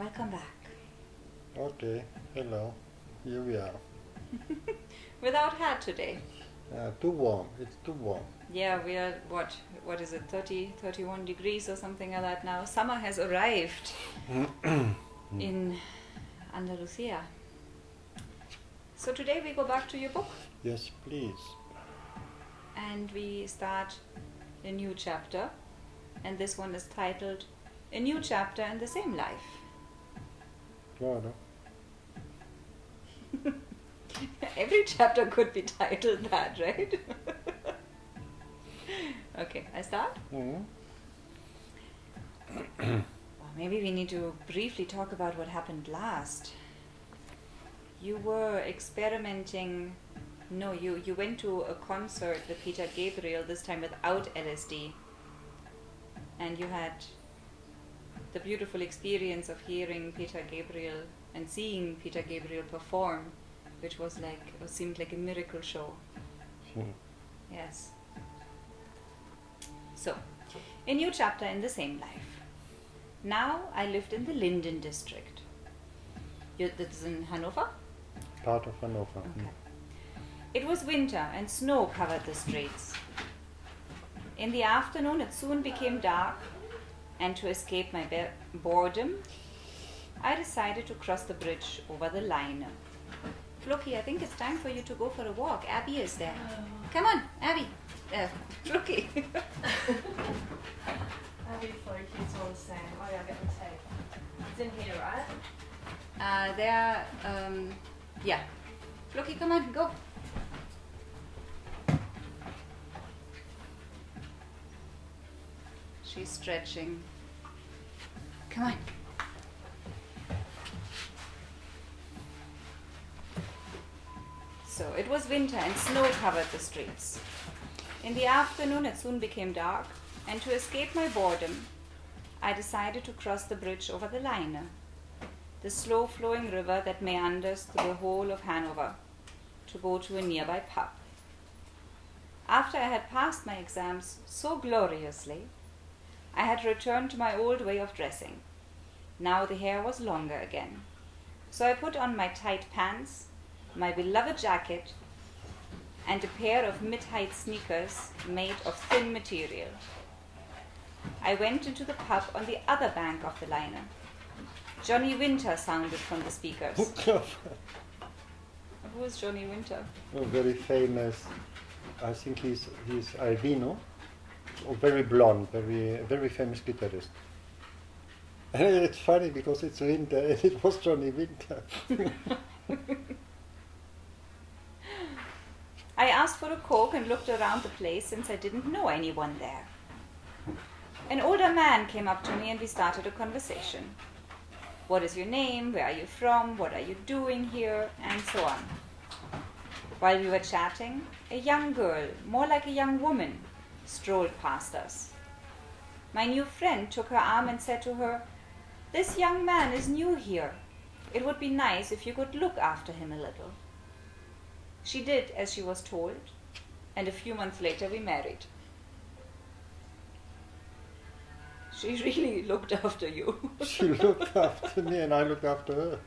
welcome back. Okay, hello. Here we are. Without hat today. Too warm. It's too warm. Yeah, we are, what is it, 30, 31 degrees or something like that now. Summer has arrived in Andalusia. So today we go back to your book Yes, please. and we start a new chapter. And this one is titled A New Chapter in the Same Life. Claro. Every chapter could be titled that, right? Okay, I start? Mm-hmm. Well, maybe we need to briefly talk about what happened last. You were experimenting. No, you went to a concert with Peter Gabriel, this time without LSD. And you had the beautiful experience of hearing Peter Gabriel and seeing Peter Gabriel perform, which was seemed like a miracle show. Yes. So, a new chapter in the same life. Now I lived in the Linden district. This is in Hanover? Part of Hanover. Okay. It was winter and snow covered the streets. In the afternoon it soon became dark, and to escape my boredom, I decided to cross the bridge over the Leine. Floki, I think it's time for you to go for a walk. Abby is there. Come on, Abby. Floki. Abby Floki's on Sam. Oh yeah, I get the tape. It's in here, right? Yeah. Floki, come on, go. She's stretching. Come on. So it was winter and snow covered the streets. In the afternoon it soon became dark, and to escape my boredom, I decided to cross the bridge over the Leine, the slow-flowing river that meanders through the whole of Hanover, to go to a nearby pub. After I had passed my exams so gloriously, I had returned to my old way of dressing. Now the hair was longer again. So I put on my tight pants, my beloved jacket, and a pair of mid-height sneakers made of thin material. I went into the pub on the other bank of the Leine. Johnny Winter sounded from the speakers. Who is Johnny Winter? Oh, very famous. I think he's albino. Oh, very blonde, very famous guitarist. And it's funny because it's winter and it was Johnny Winter. I asked for a Coke and looked around the place since I didn't know anyone there. An older man came up to me and we started a conversation. What is your name? Where are you from? What are you doing here? And so on. While we were chatting, a young girl, more like a young woman, strolled past us. My new friend took her arm and said to her, "This young man is new here. It would be nice if you could look after him a little." She did as she was told, and a few months later we married. She really looked after you. She looked after me and I looked after her.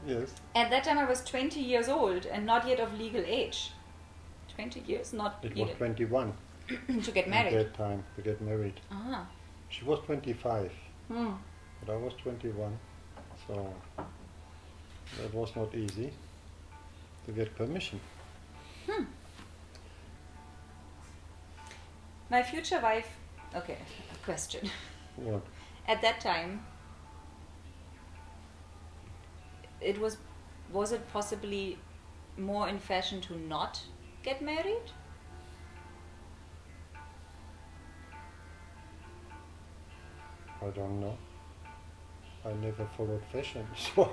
Yes. At that time I was 20 years old and not yet of legal age. 20 years, not It legal. was 21 To get married. at that time to get married. Ah. She was 25, Hmm. but I was 21, so that was not easy to get permission. My future wife. Okay, a question. What? At that time, was it possibly more in fashion to not get married? I don't know. I never followed fashion, so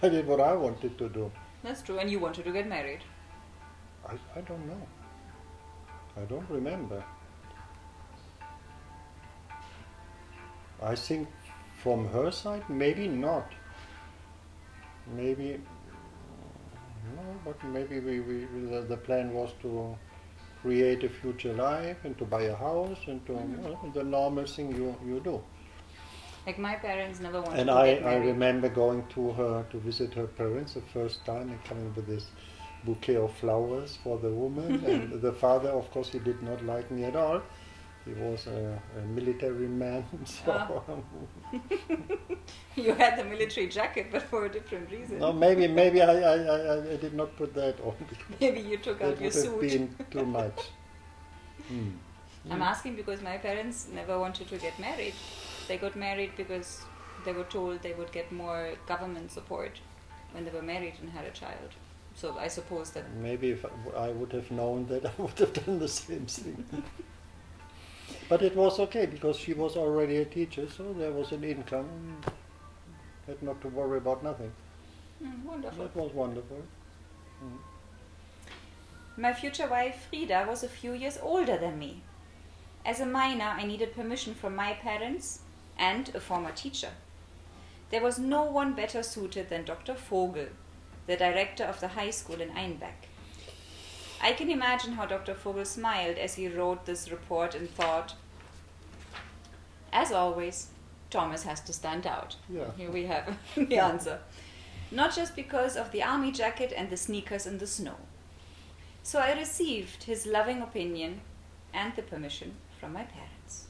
I did what I wanted to do. That's true, and you wanted to get married. I don't know. I don't remember. I think from her side, maybe not. Maybe, no, but maybe the plan was to create a future life and to buy a house and to the normal thing you do. Like my parents never wanted And to I get married. remember going to visit her parents the first time and coming with this bouquet of flowers for the woman. And the father, of course, he did not like me at all. He was a military man, so You had the military jacket, but for a different reason. no, maybe I did not put that on. Maybe you took out That your would have suit. been too much. I'm asking because my parents never wanted to get married. They got married because they were told they would get more government support when they were married and had a child. So I suppose that Maybe if I would have known that, I would have done the same thing. But it was okay because she was already a teacher, so there was an income. Had not to worry about nothing. wonderful. That was wonderful. My future wife Frida was a few years older than me. As a minor, I needed permission from my parents and a former teacher. There was no one better suited than Dr. Vogel, the director of the high school in Einbeck. I can imagine how Dr. Vogel smiled as he wrote this report and thought, as always, Thomas has to stand out. Yeah. Here we have the answer. Not just because of the army jacket and the sneakers in the snow. So I received his loving opinion and the permission from my parents.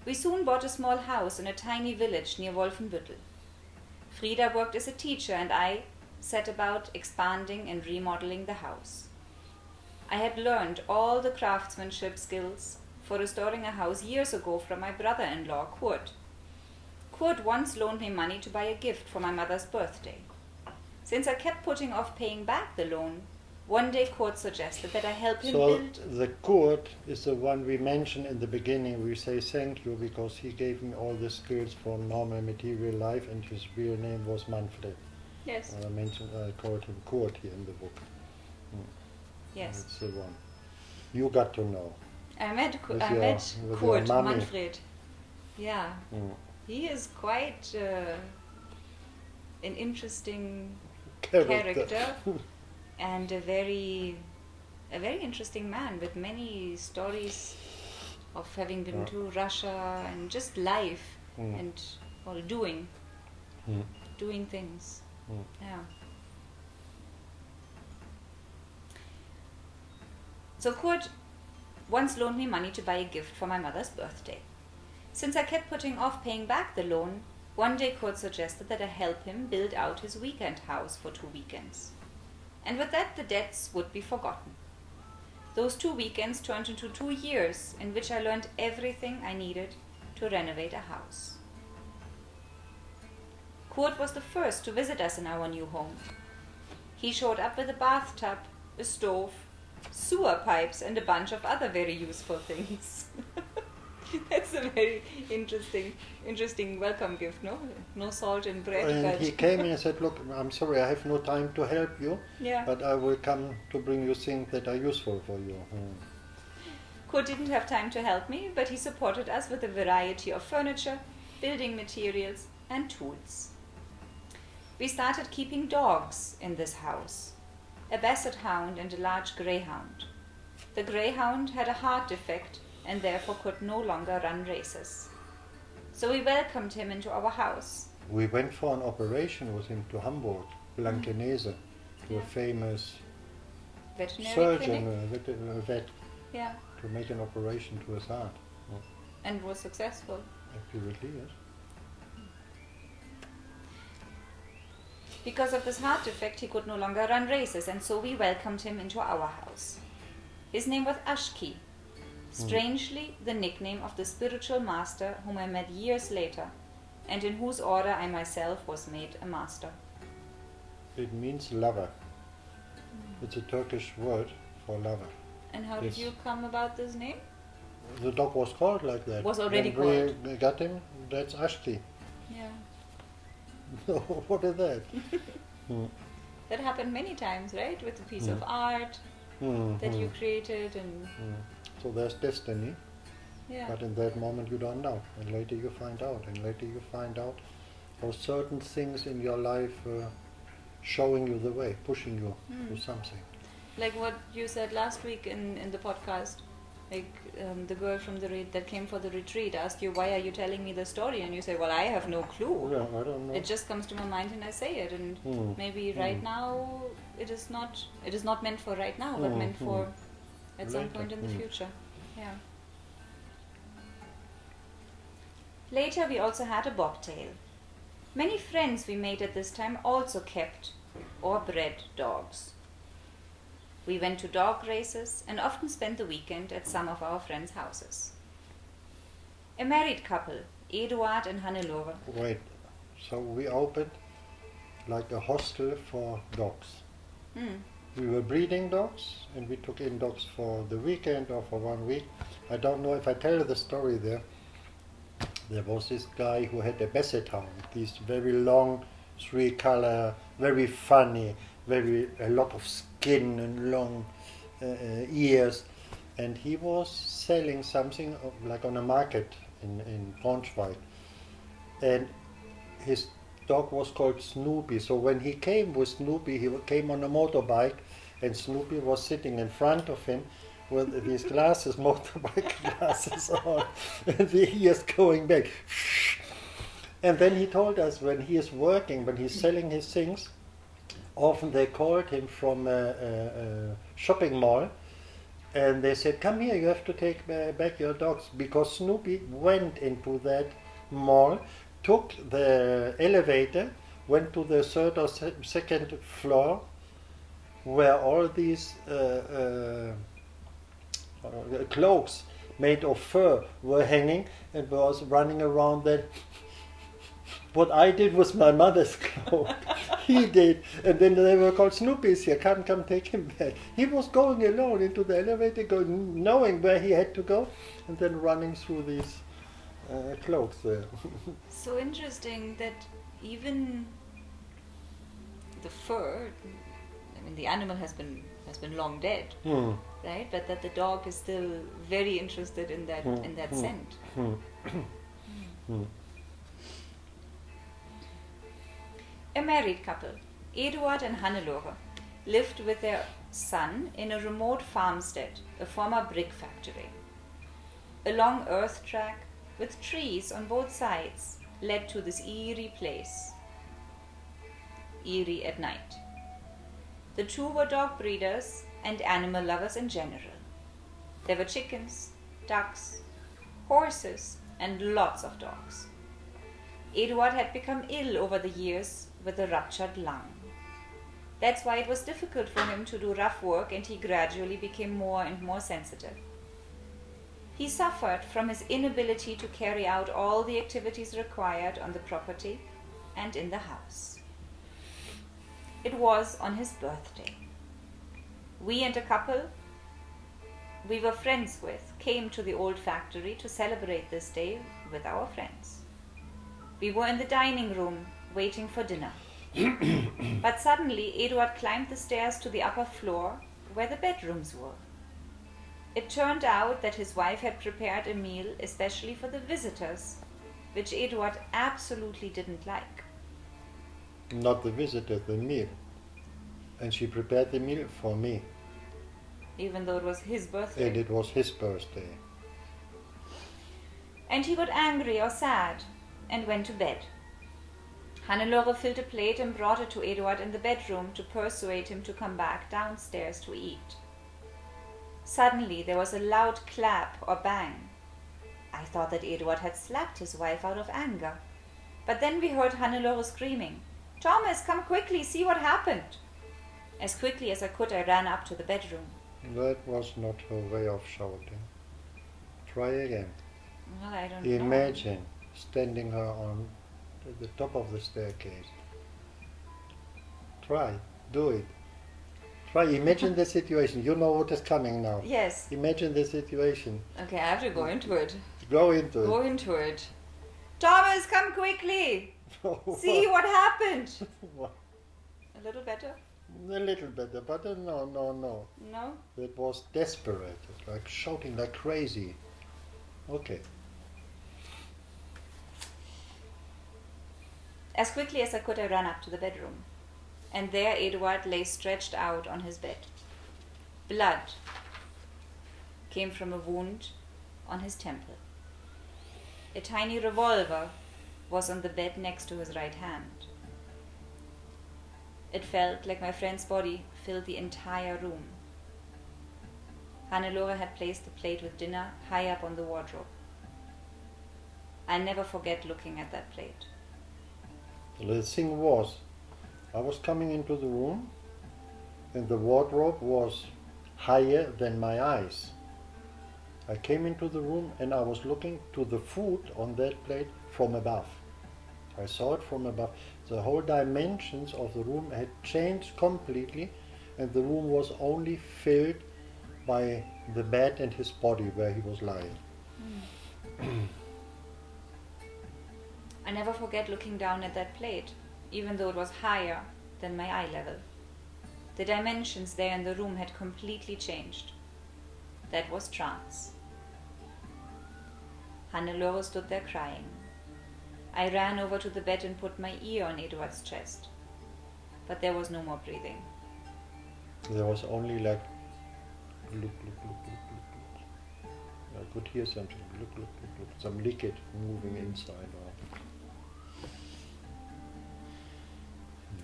We soon bought a small house in a tiny village near Wolfenbüttel. Frida worked as a teacher and I set about expanding and remodeling the house. I had learned all the craftsmanship skills for restoring a house years ago from my brother-in-law, Kurt. Kurt once loaned me money to buy a gift for my mother's birthday. Since I kept putting off paying back the loan, one day Kurt suggested that I help him So build... the Kurt is the one we mentioned in the beginning. We say thank you because he gave me all the skills for normal material life, and his real name was Manfred. Yes, I called him Kurt here in the book. yes. That's the one. You got to know. I met With Kurt, your mummy. Manfred. Yeah, he is quite an interesting character and a very interesting man with many stories of having been to Russia and just life and doing things. Yeah. So Kurt once loaned me money to buy a gift for my mother's birthday. Since I kept putting off paying back the loan, one day Kurt suggested that I help him build out his weekend house for 2 weekends. And with that, the debts would be forgotten. Those 2 weekends turned into 2 years in which I learned everything I needed to renovate a house. Kurt was the first to visit us in our new home. He showed up with a bathtub, a stove, sewer pipes, and a bunch of other very useful things. That's a very interesting welcome gift, no? No salt in bread. And but he came in and said, look, I'm sorry, I have no time to help you, yeah. but I will come to bring you things that are useful for you. Kurt didn't have time to help me, but he supported us with a variety of furniture, building materials, and tools. We started keeping dogs in this house, a basset hound and a large greyhound. The greyhound had a heart defect and therefore could no longer run races. So we welcomed him into our house. We went for an operation with him to Hamburg, Blankenese, to a famous Veterinary surgeon, clinic. a vet, Yeah, to make an operation to his heart. and was successful. Apparently, yes. Because of this heart defect, he could no longer run races, and so we welcomed him into our house. His name was Ashki, strangely the nickname of the spiritual master whom I met years later, and in whose order I myself was made a master. It means lover. It's a Turkish word for lover. And how did Yes. you come about this name? The dog was called like that. Was already when we got him, that's Ashti. Yeah. What is that? That happened many times, right? With a piece of art that you created and So there's destiny, yeah. but in that moment you don't know, and later you find out, and later you find out how certain things in your life showing you the way, pushing you to something. Like what you said last week in the podcast, the girl from that came for the retreat asked you, why are you telling me the story? And you say, well, I have no clue. Yeah, I don't know. It just comes to my mind and I say it. And maybe right now it is not meant for right now, but meant for at some point in the future. Yeah. Later we also had a bobtail. Many friends we made at this time also kept or bred dogs. We went to dog races and often spent the weekend at some of our friends' houses. A married couple, Eduard and Hannelore. Wait, so we opened like a hostel for dogs. We were breeding dogs and we took in dogs for the weekend or for 1 week. I don't know if I tell the story there. There was this guy who had a basset hound, these very long, 3-color, very funny, a lot of skin and long ears, and he was selling something like on a market in Braunschweig, and his dog was called Snoopy. So when he came with Snoopy, he came on a motorbike, and Snoopy was sitting in front of him with these glasses, motorbike glasses on, and the ears going back. And then he told us when he is working, when he's selling his things, often they called him from a shopping mall, and they said, come here, you have to take back your dogs, because Snoopy went into that mall, took the elevator, went to the third or second floor, where all these cloaks made of fur were hanging, and was running around that. What I did was my mother's cloak. He did, and then they were called Snoopy's here. Come, take him back. He was going alone into the elevator, knowing where he had to go, and then running through these cloaks there. So interesting that even the fur, I mean, the animal has been long dead, right? But that the dog is still very interested in that scent. A married couple, Eduard and Hannelore, lived with their son in a remote farmstead, a former brick factory. A long earth track with trees on both sides led to this eerie place. Eerie at night. The two were dog breeders and animal lovers in general. There were chickens, ducks, horses, and lots of dogs. Eduard had become ill over the years with a ruptured lung. That's why it was difficult for him to do rough work, and he gradually became more and more sensitive. He suffered from his inability to carry out all the activities required on the property and in the house. It was on his birthday. We and a couple we were friends with came to the old factory to celebrate this day with our friends. We were in the dining room waiting for dinner. But suddenly Eduard climbed the stairs to the upper floor where the bedrooms were. It turned out that his wife had prepared a meal especially for the visitors, which Eduard absolutely didn't like. Not the visitor, the meal. And she prepared the meal for me. Even though it was his birthday. And it was his birthday. And he got angry or sad and went to bed. Hannelore filled a plate and brought it to Eduard in the bedroom to persuade him to come back downstairs to eat. Suddenly there was a loud clap or bang. I thought that Eduard had slapped his wife out of anger. But then we heard Hannelore screaming, "Thomas, come quickly, see what happened." As quickly as I could, I ran up to the bedroom. That was not her way of shouting. Try again. Well, I don't know. Imagine standing her on the top of the staircase. Try, do it. Try, imagine the situation. You know what is coming now. Yes. Imagine the situation. Okay, I have to go into it. Go into it. Go into it. Thomas, come quickly. See what happened. A little better? A little better, but no. No? It was desperate, like shouting like crazy. Okay. As quickly as I could, I ran up to the bedroom. And there Eduard lay stretched out on his bed. Blood. came from a wound on his temple. A tiny revolver was on the bed next to his right hand. It felt like my friend's body filled the entire room. Hannelore had placed the plate with dinner high up on the wardrobe. I'll never forget looking at that plate. The thing was, I was coming into the room and the wardrobe was higher than my eyes. I came into the room and I was looking to the food on that plate from above. I saw it from above. The whole dimensions of the room had changed completely, and the room was only filled by the bed and his body where he was lying. I never forget looking down at that plate, even though it was higher than my eye level. The dimensions there in the room had completely changed. That was trance. Hannelore stood there crying. I ran over to the bed and put my ear on Eduard's chest. But there was no more breathing. There was only like, look, look, look, look, look, look. I could hear something, look, look, look, look, some liquid moving inside out.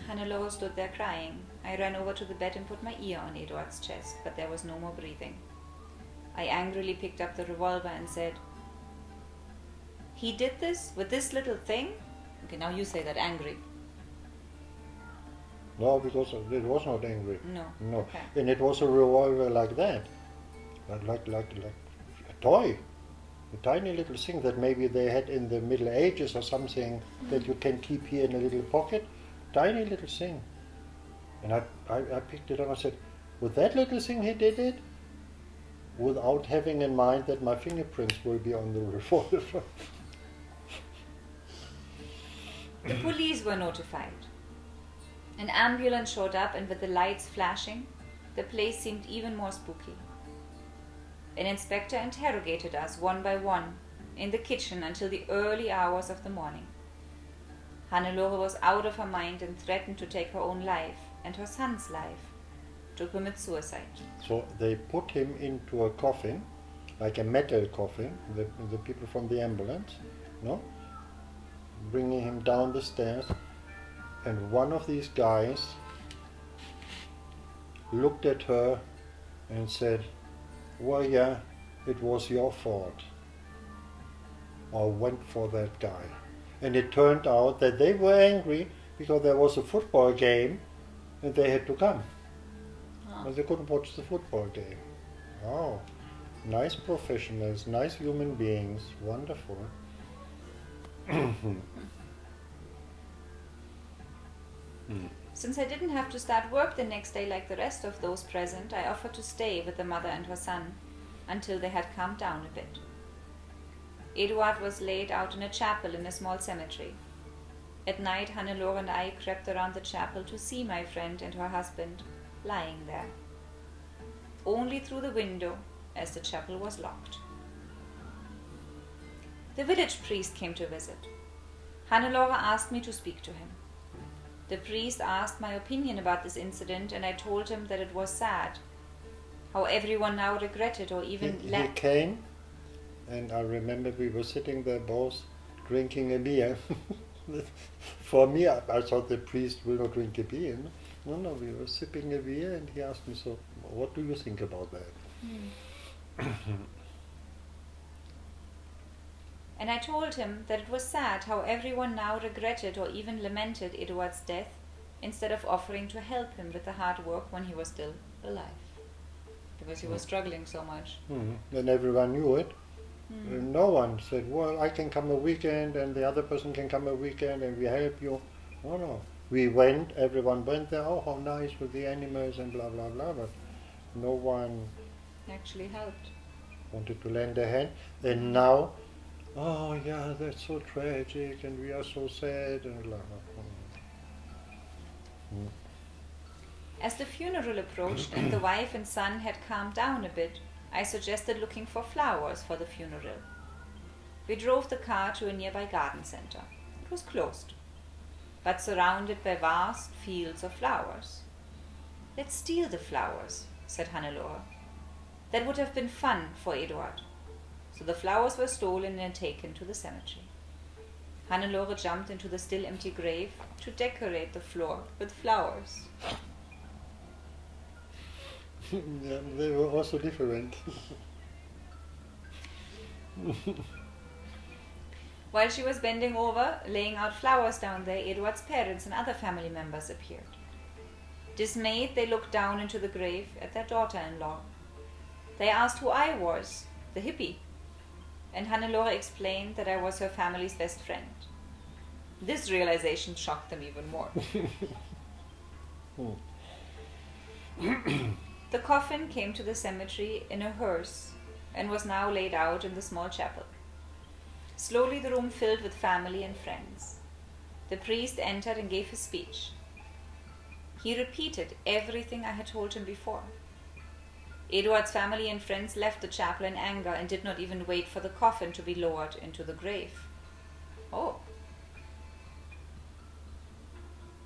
Hannelore stood there crying. I ran over to the bed and put my ear on Eduard's chest, but there was no more breathing. I angrily picked up the revolver and said, "He did this with this little thing?" Okay, now you say that angry. No, because it was not angry. No. No. Okay. And it was a revolver like that. Like a toy. A tiny little thing that maybe they had in the Middle Ages or something that you can keep here in a little pocket. Tiny little thing. And I picked it up and I said, with that little thing he did it? Without having in mind that my fingerprints will be on the revolver. The police were notified. An ambulance showed up, and with the lights flashing, the place seemed even more spooky. An inspector interrogated us one by one in the kitchen until the early hours of the morning. Hannelore was out of her mind and threatened to take her own life and her son's life, to commit suicide. So they put him into a coffin, like a metal coffin, the people from the ambulance, no? Bringing him down the stairs, and one of these guys looked at her and said, "Well, yeah, it was your fault. I went for that guy." And it turned out that they were angry because there was a football game and they had to come. But they couldn't watch the football game. Oh, nice professionals, nice human beings, wonderful. Since I didn't have to start work the next day like the rest of those present, I offered to stay with the mother and her son until they had calmed down a bit. Eduard was laid out in a chapel in a small cemetery. At night, Hannelore and I crept around the chapel to see my friend and her husband lying there. Only through the window, as the chapel was locked. The village priest came to visit. Hannelore asked me to speak to him. The priest asked my opinion about this incident, and I told him that it was sad, how everyone now regretted or even He came, and I remember we were sitting there both drinking a beer. For me, I thought the priest will not drink a beer. No, we were sipping a beer, and he asked me, "So, what do you think about that?" And I told him that it was sad how everyone now regretted or even lamented Eduard's death instead of offering to help him with the hard work when he was still alive. Because he was struggling so much. And everyone knew it. No one said, "Well, I can come a weekend and the other person can come a weekend and we help you." No. We went, everyone went there, "Oh, how nice with the animals," and blah, blah, blah. But no one Actually helped. wanted to lend a hand. And now, "Oh, yeah, that's so tragic and we are so sad," and blah, blah. As the funeral approached and the wife and son had calmed down a bit, I suggested looking for flowers for the funeral. We drove the car to a nearby garden center. It was closed, but surrounded by vast fields of flowers. "Let's steal the flowers," said Hannelore. That would have been fun for Eduard. So the flowers were stolen and taken to the cemetery. Hannelore jumped into the still empty grave to decorate the floor with flowers. Yeah, they were also different. While she was bending over, laying out flowers down there, Eduard's parents and other family members appeared. Dismayed, they looked down into the grave at their daughter-in-law. They asked who I was, the hippie, and Hannelore explained that I was her family's best friend. This realization shocked them even more. The coffin came to the cemetery in a hearse and was now laid out in the small chapel. Slowly the room filled with family and friends. The priest entered and gave his speech. He repeated everything I had told him before. Eduard's family and friends left the chapel in anger and did not even wait for the coffin to be lowered into the grave. Oh.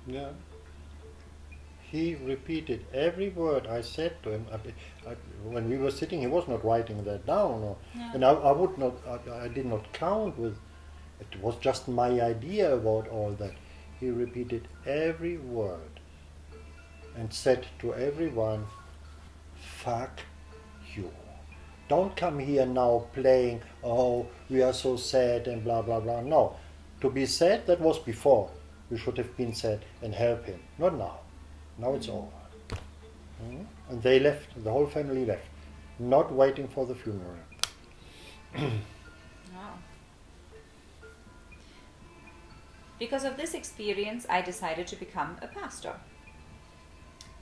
Yeah. He repeated every word I said to him. When we were sitting, he was not writing that down. Yeah. And I did not count with, it was just my idea about all that. He repeated every word and said to everyone, fuck you. Don't come here now playing, oh, we are so sad and blah, blah, blah. No. To be sad, that was before. We should have been sad and help him. Not now. Now it's over. And they left, the whole family left, not waiting for the funeral. Wow. Because of this experience, I decided to become a pastor.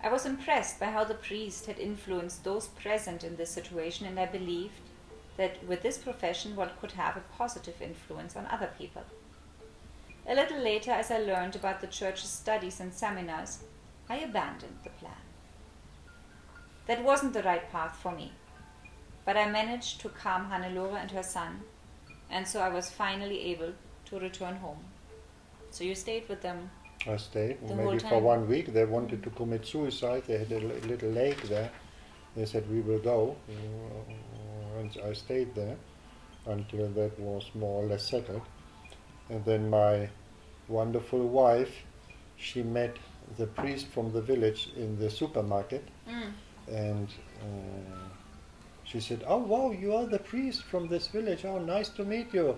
I was impressed by how the priest had influenced those present in this situation, and I believed that with this profession one could have a positive influence on other people. A little later, as I learned about the church's studies and seminars, I abandoned the plan. That wasn't the right path for me, but I managed to calm Hannelore and her son, and so I was finally able to return home. So you stayed with them? I stayed, The whole maybe for time? 1 week. They wanted to commit suicide. They had a little lake there. They said, we will go. And I stayed there until that was more or less settled. And then my wonderful wife, she met the priest from the village in the supermarket. And she said, oh wow, you are the priest from this village. Oh, nice to meet you.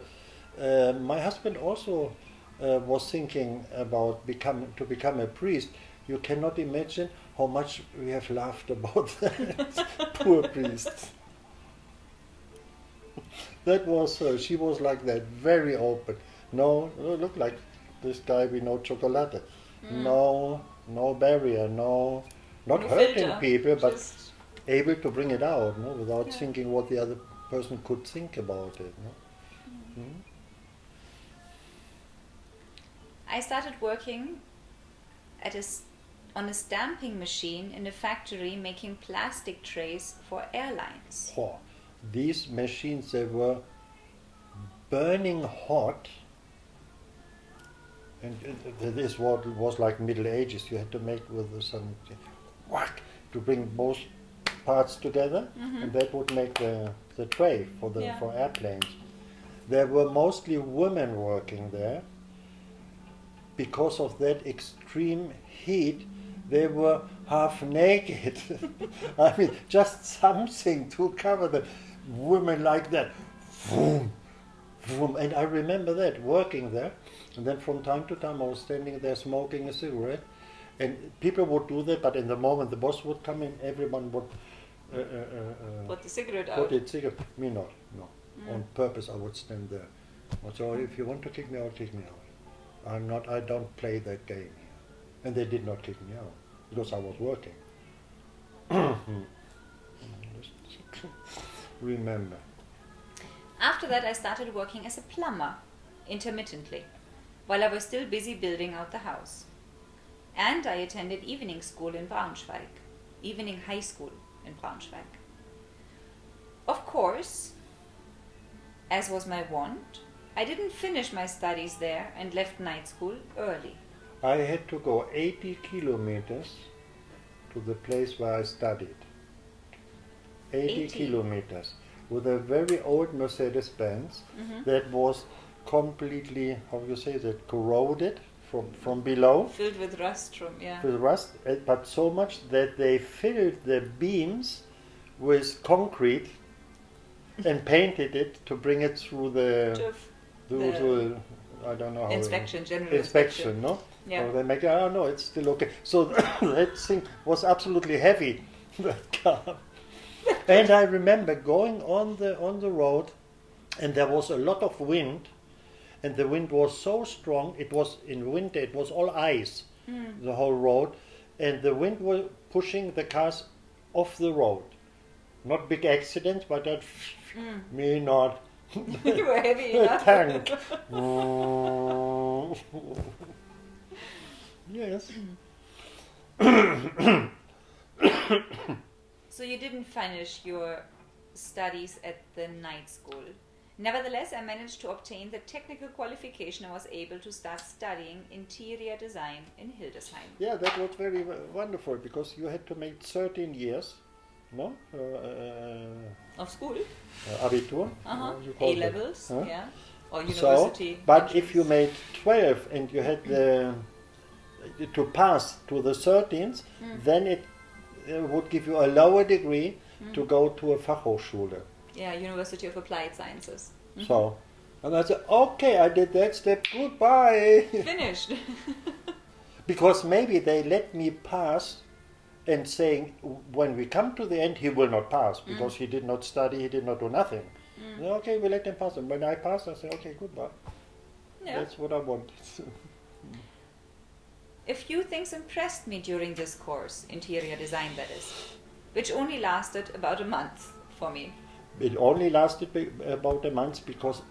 My husband also was thinking about to become a priest. You cannot imagine how much we have laughed about that. Poor priest. That was her. She was like that, very open. No, look like this guy, we know chocolate. No barrier, not No hurting filter, people, but just able to bring it out, no, without thinking what the other person could think about it. No? I started working on a stamping machine in a factory making plastic trays for airlines. Oh, these machines, they were burning hot. And this was like Middle Ages. You had to make with some whack to bring both parts together, and that would make the tray for airplanes. There were mostly women working there. Because of that extreme heat, they were half naked. I mean, just something to cover the women like that. Vroom, vroom. And I remember that, working there. And then from time to time I was standing there smoking a cigarette. And people would do that, but in the moment the boss would come in, everyone would Put the cigarette put out. it cigarette. Me not, no. On purpose I would stand there. So if you want to kick me out, kick me out. I don't play that game here. And they did not kick me out, because I was working. Remember. After that, I started working as a plumber, intermittently, while I was still busy building out the house. And I attended evening school in Braunschweig, evening high school in Braunschweig. Of course, as was my wont, I didn't finish my studies there and left night school early. I had to go 80 kilometers to the place where I studied. 80 kilometers with a very old Mercedes-Benz that was completely, how you say that, corroded from below. Filled with rust With rust, but so much that they filled the beams with concrete and painted it to bring it through the I don't know how general inspection, no? Yeah. So they make, oh no, it's still okay. So that thing was absolutely heavy, that car. And I remember going on the road, and there was a lot of wind, and the wind was so strong. It was in winter. It was all ice, the whole road, and the wind was pushing the cars off the road. Not big accidents, but that me not. You were heavy A enough. tank. Yes. So you didn't finish your studies at the night school. Nevertheless, I managed to obtain the technical qualification and was able to start studying interior design in Hildesheim. Yeah, that was very wonderful because you had to make 13 years, no? Of school? Abitur. You call it. A-levels, Huh? yeah. Or university. So, but entrance. if you made 12 and you had to pass to the 13th, then it would give you a lower degree to go to a Fachhochschule. Yeah, University of Applied Sciences. So, and I said, okay, I did that step, goodbye. Finished. Because maybe they let me pass and saying, when we come to the end, he will not pass because he did not study, he did not do nothing. Okay, we let him pass. And when I pass, I say, okay, goodbye. Yeah. That's what I want. A few things impressed me during this course, interior design that is, which only lasted about a month for me. It only lasted about a month because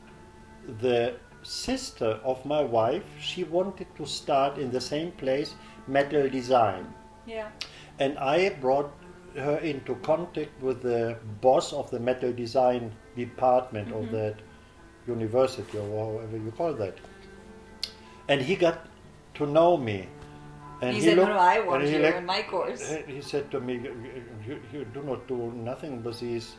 the sister of my wife, she wanted to start in the same place, metal design. Yeah. And I brought her into contact with the boss of the metal design department of that university, or however you call that. And he got to know me. And he said, looked, no, I want and you looked- in my course. He said to me, you do not do nothing with these,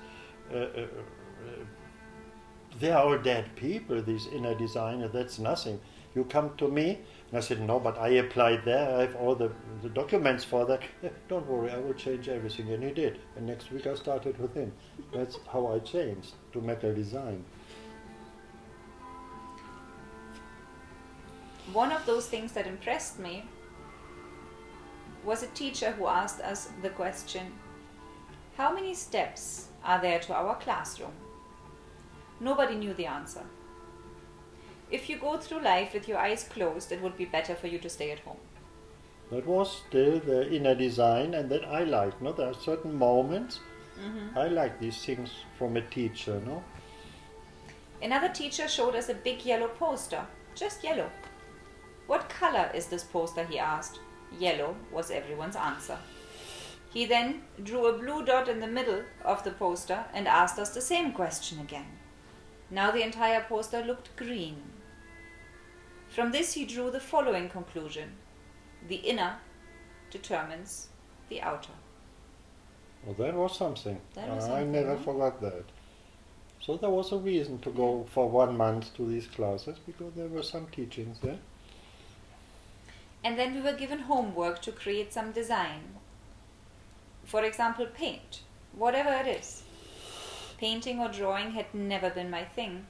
they are all dead people, these inner designers, that's nothing. You come to me, and I said, no, but I applied there, I have all the documents for that. Don't worry, I will change everything, and he did. And next week I started with him. That's how I changed to metal design. One of those things that impressed me was a teacher who asked us the question, how many steps are there to our classroom? Nobody knew the answer. If you go through life with your eyes closed, it would be better for you to stay at home. That was still the inner design, and that I like. No, there are certain moments I like these things from a teacher. No, Another teacher showed us a big yellow poster, just yellow. What color is this poster, he asked. Yellow was everyone's answer. He then drew a blue dot in the middle of the poster and asked us the same question again. Now the entire poster looked green. From this he drew the following conclusion. The inner determines the outer. well, that was something. That was I something, never huh? forgot that. So there was a reason to go for 1 month to these classes, because there were some teachings there. And then we were given homework to create some design. For example, paint, whatever it is. Painting or drawing had never been my thing,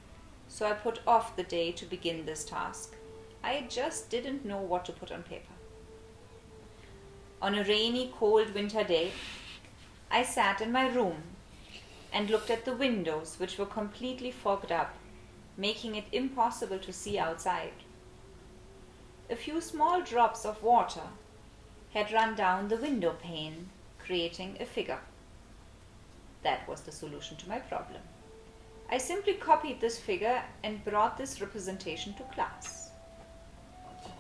so I put off the day to begin this task. I just didn't know what to put on paper. On a rainy, cold winter day, I sat in my room and looked at the windows, which were completely fogged up, making it impossible to see outside. A few small drops of water had run down the window pane, creating a figure. That was the solution to my problem. I simply copied this figure and brought this representation to class.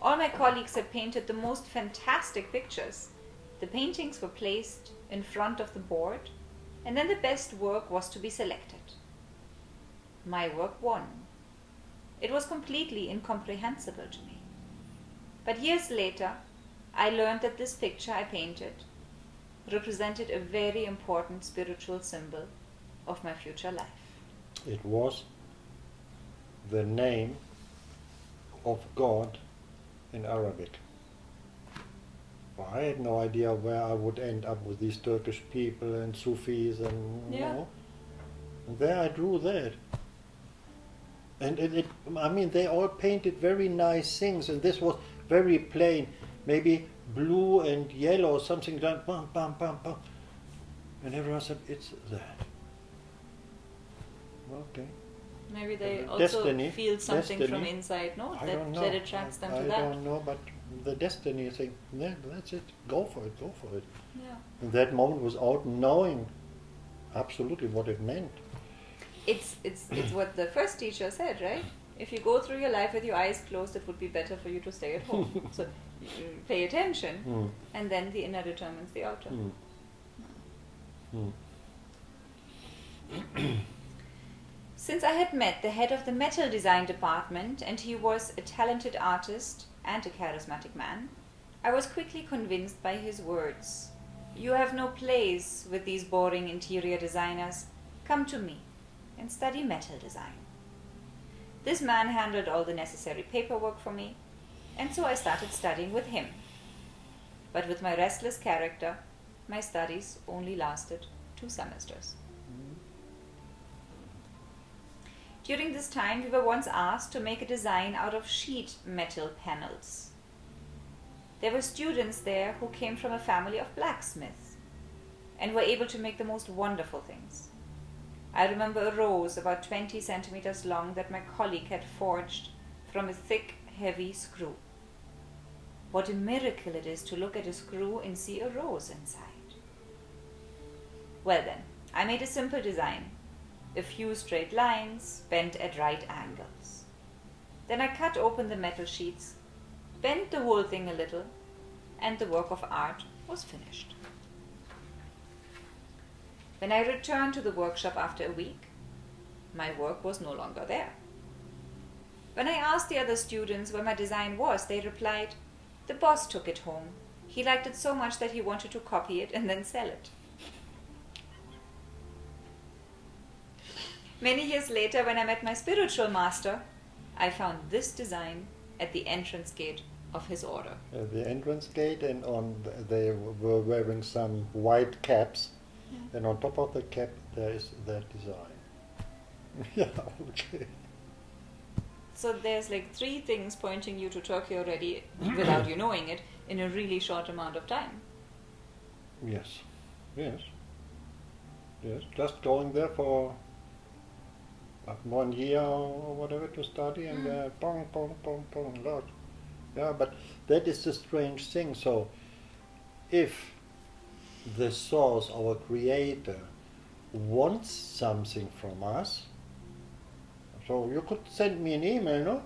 All my colleagues had painted the most fantastic pictures. The paintings were placed in front of the board, and then the best work was to be selected. My work won. It was completely incomprehensible to me. But years later, I learned that this picture I painted represented a very important spiritual symbol of my future life. It was the name of God in Arabic. Well, I had no idea where I would end up with these Turkish people and Sufis and you know. And there I drew that. And I mean, they all painted very nice things, and this was very plain, maybe blue and yellow, something like bam, bam, bam, bam. And everyone said, it's that. Okay. Maybe they also Destiny. feel something Destiny. from inside, no? I don't know. That attracts them to I that. don't know, but the destiny thing, yeah, that's it. Go for it, go for it. Yeah. In that moment, without knowing absolutely what it meant. It's what the first teacher said, right? If you go through your life with your eyes closed, it would be better for you to stay at home. So you pay attention, and then the inner determines the outer. Since I had met the head of the metal design department, and he was a talented artist and a charismatic man, I was quickly convinced by his words. You have no place with these boring interior designers. Come to me and study metal design. This man handled all the necessary paperwork for me, and so I started studying with him. But with my restless character, my studies only lasted 2 semesters. During this time, we were once asked to make a design out of sheet metal panels. There were students there who came from a family of blacksmiths and were able to make the most wonderful things. I remember a rose about 20 centimeters long that my colleague had forged from a thick, heavy screw. What a miracle it is to look at a screw and see a rose inside. Well then, I made a simple design. A few straight lines, bent at right angles. Then I cut open the metal sheets, bent the whole thing a little, and the work of art was finished. When I returned to the workshop after a week, my work was no longer there. When I asked the other students where my design was, they replied, the boss took it home. He liked it so much that he wanted to copy it and then sell it. Many years later, when I met my spiritual master, I found this design at the entrance gate of his order. The entrance gate, and they were wearing some white caps, and on top of the cap there is that design. Yeah, okay. So there's like 3 things pointing you to Turkey already, without you knowing it, in a really short amount of time. Yes, yes, yes. Just going there for 1 year or whatever to study, and pong, pong, pong, pong, lot. Yeah, but that is the strange thing. So, if the source, our creator, wants something from us, so you could send me an email, no?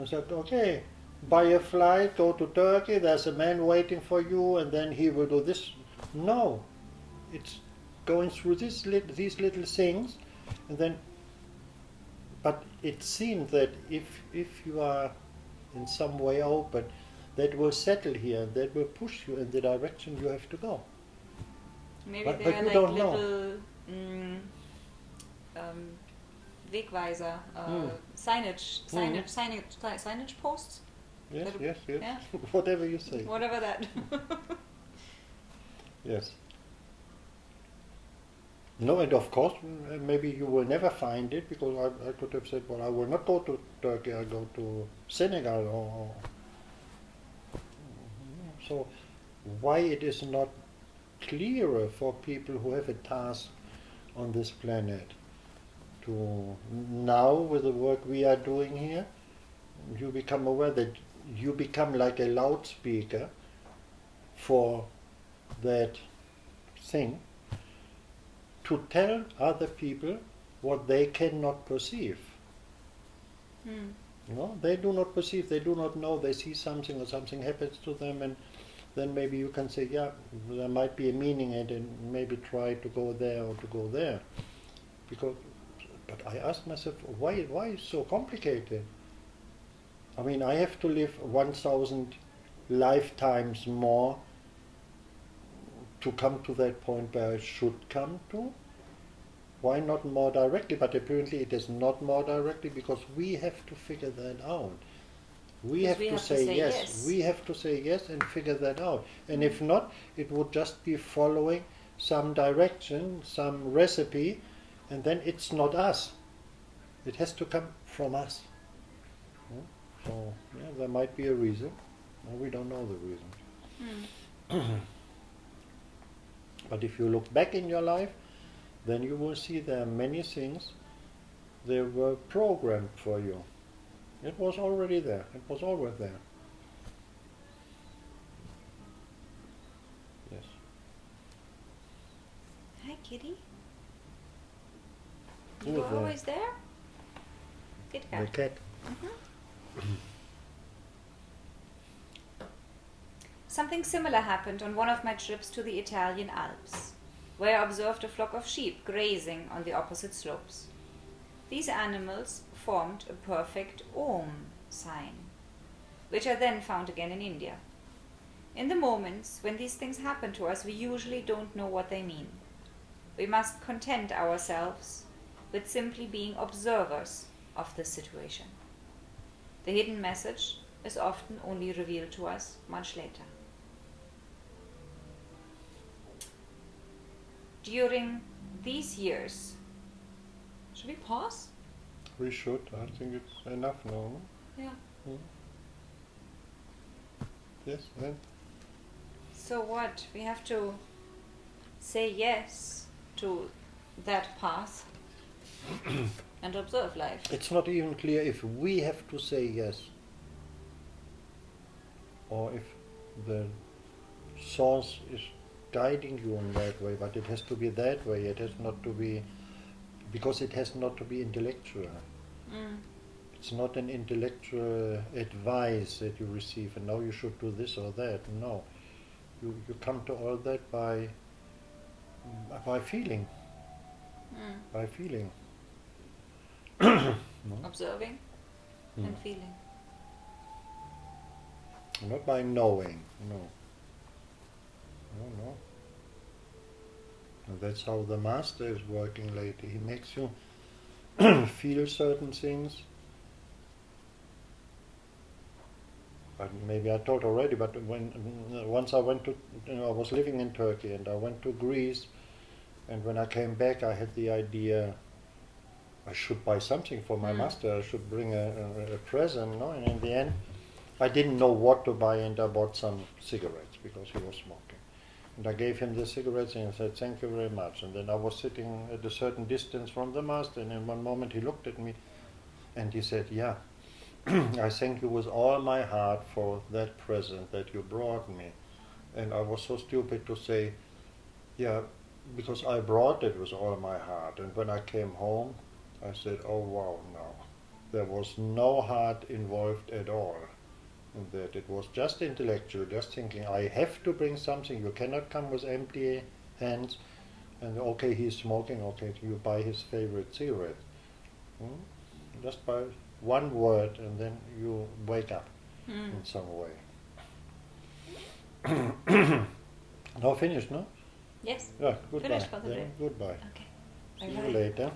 I said, okay, buy a flight, go to Turkey, there's a man waiting for you, and then he will do this. No, it's going through these little things, and then. But it seems that if you are in some way open, that will settle here, and that will push you in the direction you have to go. Maybe But they are you like don't little Wegweiser, signage posts. Yes, yes, yes. Yeah. Whatever you say. Whatever that. Yes. No, and of course, maybe you will never find it, because I could have said, well, I will not go to Turkey, I'll go to Senegal. So why it is not clearer for people who have a task on this planet to now, with the work we are doing here, you become aware that you become like a loudspeaker for that thing, to tell other people what they cannot perceive. You know, they do not perceive, they do not know, they see something or something happens to them, and then maybe you can say, yeah, there might be a meaning in it, and maybe try to go there or to go there. But I asked myself, why is so complicated? I mean, I have to live 1,000 lifetimes more to come to that point where I should come to. Why not more directly? But apparently it is not more directly because we have to figure that out. We have to say yes. We have to say yes and figure that out. And if not, it would just be following some direction, some recipe, and then it's not us. It has to come from us. So, yeah, there might be a reason. No, we don't know the reason. But if you look back in your life, then you will see there are many things they were programmed for you. It was already there. It was always there. Yes. Hi, kitty. Who You is were there? always there? Kit The Kat. cat. Something similar happened on one of my trips to the Italian Alps, where I observed a flock of sheep grazing on the opposite slopes. These animals formed a perfect Om sign, which I then found again in India. In the moments when these things happen to us, we usually don't know what they mean. We must content ourselves with simply being observers of the situation. The hidden message is often only revealed to us much later. During these years, should we pause? We should. I think it's enough now. No? Yeah. Yes, then. So what? We have to say yes to that path and observe life. It's not even clear if we have to say yes or if the source is guiding you in that way, but it has to be that way. It has not to be, because it has not to be intellectual. It's not an intellectual advice that you receive and now you should do this or that. No. You come to all that by feeling. By feeling. No? Observing and feeling. Not by knowing. No. No. And that's how the master is working lately. He makes you feel certain things. But maybe I told already, but once I went to, I was living in Turkey and I went to Greece, and when I came back I had the idea I should buy something for my master, I should bring a present, no? And in the end I didn't know what to buy and I bought some cigarettes because he was smoking. And I gave him the cigarettes and I said, thank you very much. And then I was sitting at a certain distance from the master, and in one moment he looked at me and he said, yeah, I thank you with all my heart for that present that you brought me. And I was so stupid to say, yeah, because I brought it with all my heart. And when I came home, I said, oh wow, no. There was no heart involved at all. And that it was just intellectual, just thinking, I have to bring something, you cannot come with empty hands, and okay, he's smoking, okay, you buy his favorite cigarette. Just by one word, and then you wake up in some way. Now finished, no? Yes. Yeah, goodbye. Finished for the day. Then goodbye. Okay. See Bye-bye. you later.